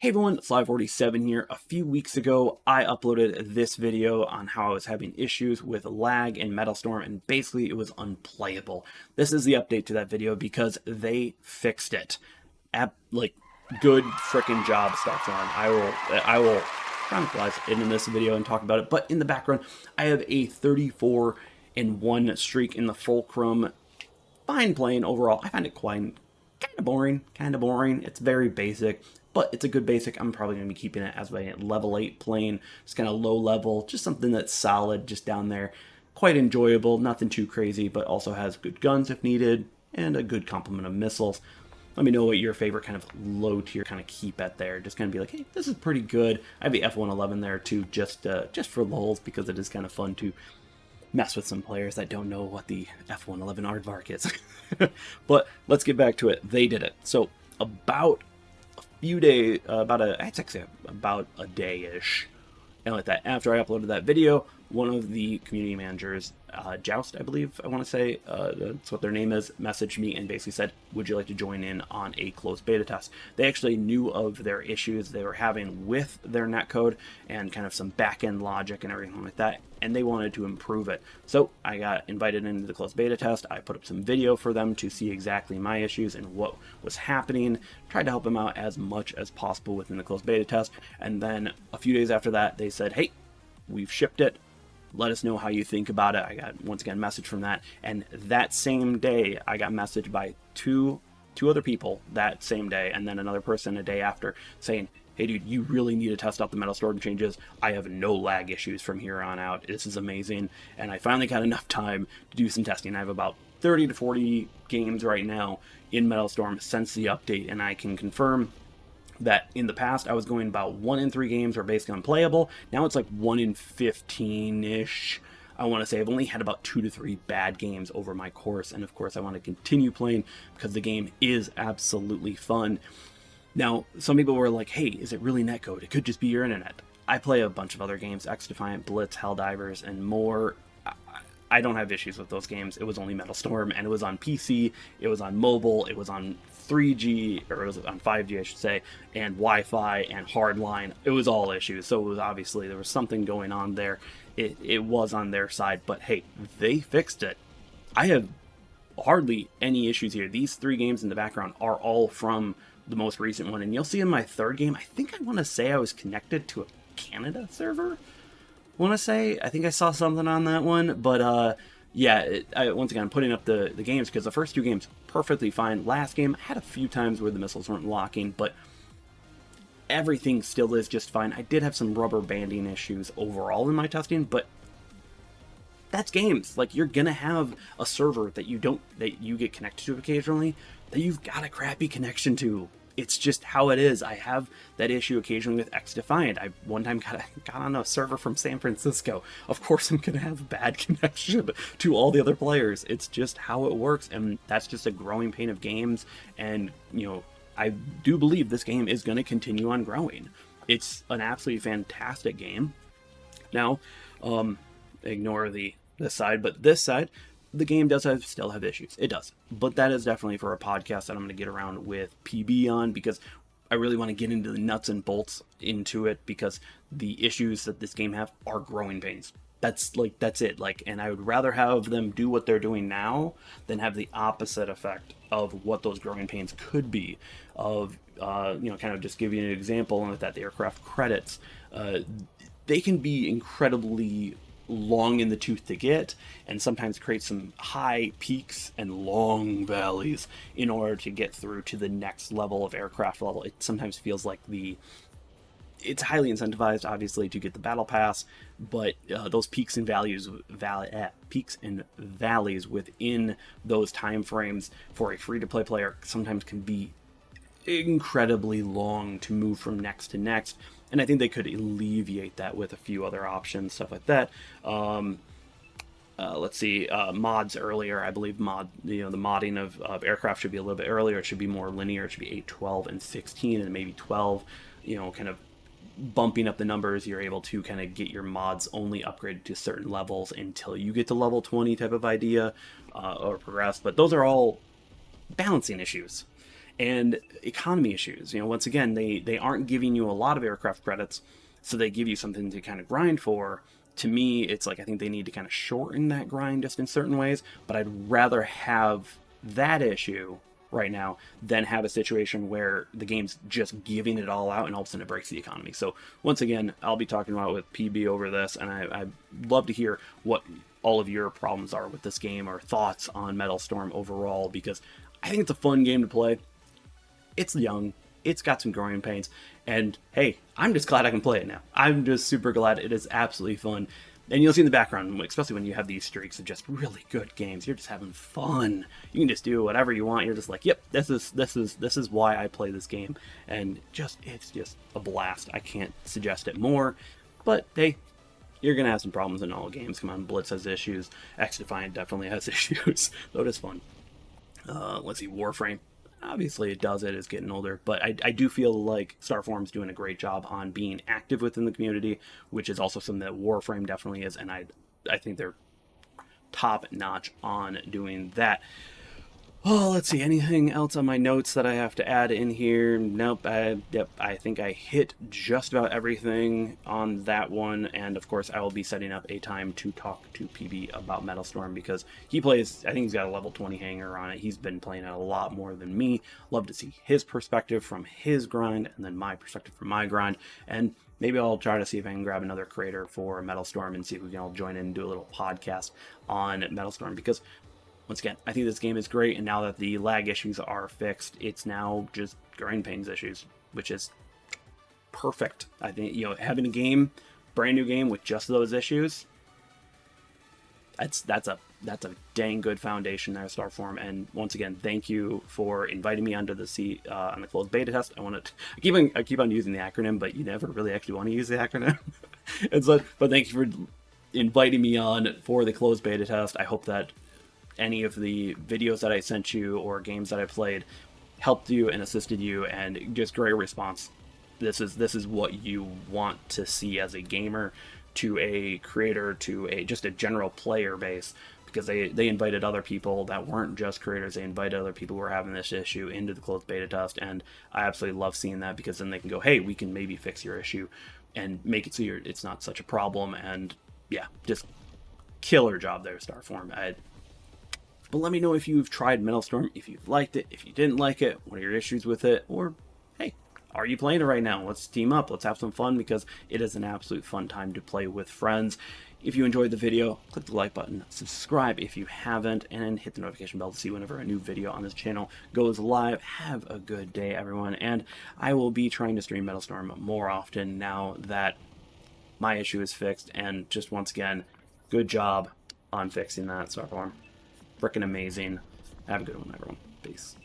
Hey everyone, Sly47 here. A few weeks ago, I uploaded this video on how I was having issues with lag in Metalstorm, and basically it was unplayable. This is the update to that video because they fixed it. Good freaking job, Stefan. I will chronicleize it in this video and talk about it. But in the background, I have a 34-1 streak in the Fulcrum. Fine playing overall. I find it quite kind of boring. It's very basic, but it's a good basic. I'm probably going to be keeping it as my level 8 plane, just kind of low level, just something that's solid, just down there. Quite enjoyable, nothing too crazy, but also has good guns if needed, and a good complement of missiles. Let me know what your favorite kind of low tier kind of keep at there. Just kind of be like, hey, this is pretty good. I have the F111 there too, just for lulz, because it is kind of fun to mess with some players that don't know what the F111 aardvark is. But let's get back to it. They did it. So about a few days, about a day-ish, and like that, after I uploaded that video, one of the community managers, Joust, I believe I want to say, that's what their name is, messaged me and basically said, would you like to join in on a closed beta test? They actually knew of their issues they were having with their netcode and kind of some back-end logic and everything like that, and they wanted to improve it. So I got invited into the closed beta test. I put up some video for them to see exactly my issues and what was happening, tried to help them out as much as possible within the closed beta test, and then a few days after that, they said, hey, we've shipped it. Let us know how you think about it. I got, once again, a message from that. And that same day, I got messaged by two other people that same day, and then another person a day after saying, hey dude, you really need to test out the Metalstorm changes. I have no lag issues from here on out. This is amazing. And I finally got enough time to do some testing. I have about 30 to 40 games right now in Metalstorm since the update, and I can confirm that in the past I was going about 1 in 3 games were basically unplayable. Now it's like 1 in 15-ish. I want to say I've only had about 2 to 3 bad games over my course, and of course I want to continue playing because the game is absolutely fun. Now, some people were like, hey, is it really netcode? It could just be your internet. I play a bunch of other games, X-Defiant, Blitz, Helldivers, and more. I don't have issues with those games. It was only Metalstorm, and it was on PC, it was on mobile, it was on 3G, or it was on 5G, I should say, and Wi-Fi, and hardline. It was all issues, so it was obviously, there was something going on there. It was on their side, but hey, they fixed it. I have hardly any issues here. These 3 games in the background are all from the most recent one, and you'll see in my 3rd game, I think I want to say I was connected to a Canada server. I think I saw something on that one, but yeah, once again, I'm putting up the games because the first 2 games perfectly fine. Last game, I had a few times where the missiles weren't locking, but everything still is just fine. I did have some rubber banding issues overall in my testing, but that's games. Like, you're gonna have a server that you get connected to occasionally that you've got a crappy connection to. It's just how it is. I have that issue occasionally with X-Defiant. I one time got on a server from San Francisco. Of course I'm going to have a bad connection to all the other players. It's just how it works, and that's just a growing pain of games. And, you know, I do believe this game is going to continue on growing. It's an absolutely fantastic game. Now, ignore this side, but this side, the game does still have issues. It does. But that is definitely for a podcast that I'm going to get around with PB on, because I really want to get into the nuts and bolts into it, because the issues that this game have are growing pains. That's it. And I would rather have them do what they're doing now than have the opposite effect of what those growing pains could be. Kind of just give you an example with that, the aircraft credits. They can be incredibly long in the tooth to get, and sometimes create some high peaks and long valleys in order to get through to the next level of aircraft level. It sometimes feels like it's highly incentivized, obviously, to get the battle pass, but those peaks and valleys within those time frames for a free-to-play player sometimes can be incredibly long to move from next to next. And I think they could alleviate that with a few other options, stuff like that. Let's see, mods earlier. I believe the modding of aircraft should be a little bit earlier. It should be more linear. It should be 8, 12, and 16, and maybe 12. Kind of bumping up the numbers. You're able to kind of get your mods only upgraded to certain levels until you get to level 20 type of idea, or progress. But those are all balancing issues. and economy issues. You know, once again, they aren't giving you a lot of aircraft credits, so they give you something to kind of grind for. To me, it's like I think they need to kind of shorten that grind just in certain ways, but I'd rather have that issue right now than have a situation where the game's just giving it all out and all of a sudden it breaks the economy. So once again, I'll be talking about it with PB over this, and I'd love to hear what all of your problems are with this game or thoughts on Metalstorm overall, because I think it's a fun game to play. It's young, it's got some growing pains, and hey, I'm just glad I can play it now. I'm just super glad. It is absolutely fun. And you'll see in the background, especially when you have these streaks of just really good games, you're just having fun. You can just do whatever you want. You're just like, yep, this is why I play this game, and it's just a blast. I can't suggest it more. But hey, you're gonna have some problems in all games. Come on, Blitz has issues. X Defiant definitely has issues. Though it is fun. Let's see, Warframe. Obviously it does, it is getting older, but I do feel like Starform's doing a great job on being active within the community, which is also something that Warframe definitely is, and I think they're top notch on doing that. Oh, let's see, anything else on my notes that I have to add in here? Nope, I think I hit just about everything on that one, and of course I will be setting up a time to talk to PB about Metalstorm, because he plays, I think he's got a level 20 hanger on it. He's been playing it a lot more than me. Love to see his perspective from his grind, and then my perspective from my grind, and maybe I'll try to see if I can grab another creator for Metalstorm and see if we can all join in and do a little podcast on Metalstorm, because once again, I think this game is great, and now that the lag issues are fixed, it's now just growing pains issues, which is perfect. I think, you know, having a game, brand new game with just those issues, that's a dang good foundation there, Starform. And once again, thank you for inviting me onto the seat on the closed beta test. I keep on using the acronym, but you never really actually want to use the acronym. But thank you for inviting me on for the closed beta test. I hope that any of the videos that I sent you or games that I played helped you and assisted you, and just great response. This is what you want to see as a gamer, to a creator, to just a general player base, because they invited other people that weren't just creators. They invited other people who were having this issue into the closed beta test, and I absolutely love seeing that, because then they can go, hey, we can maybe fix your issue and make it so it's not such a problem. And yeah, just killer job there, Starform. But let me know if you've tried Metalstorm, if you've liked it, if you didn't like it, what are your issues with it, or hey, are you playing it right now? Let's team up, let's have some fun, because it is an absolute fun time to play with friends. If you enjoyed the video, click the like button, subscribe if you haven't, and hit the notification bell to see whenever a new video on this channel goes live. Have a good day, everyone, and I will be trying to stream Metalstorm more often now that my issue is fixed. And just once again, good job on fixing that, Starform. Freaking amazing. Have a good one, everyone. Peace.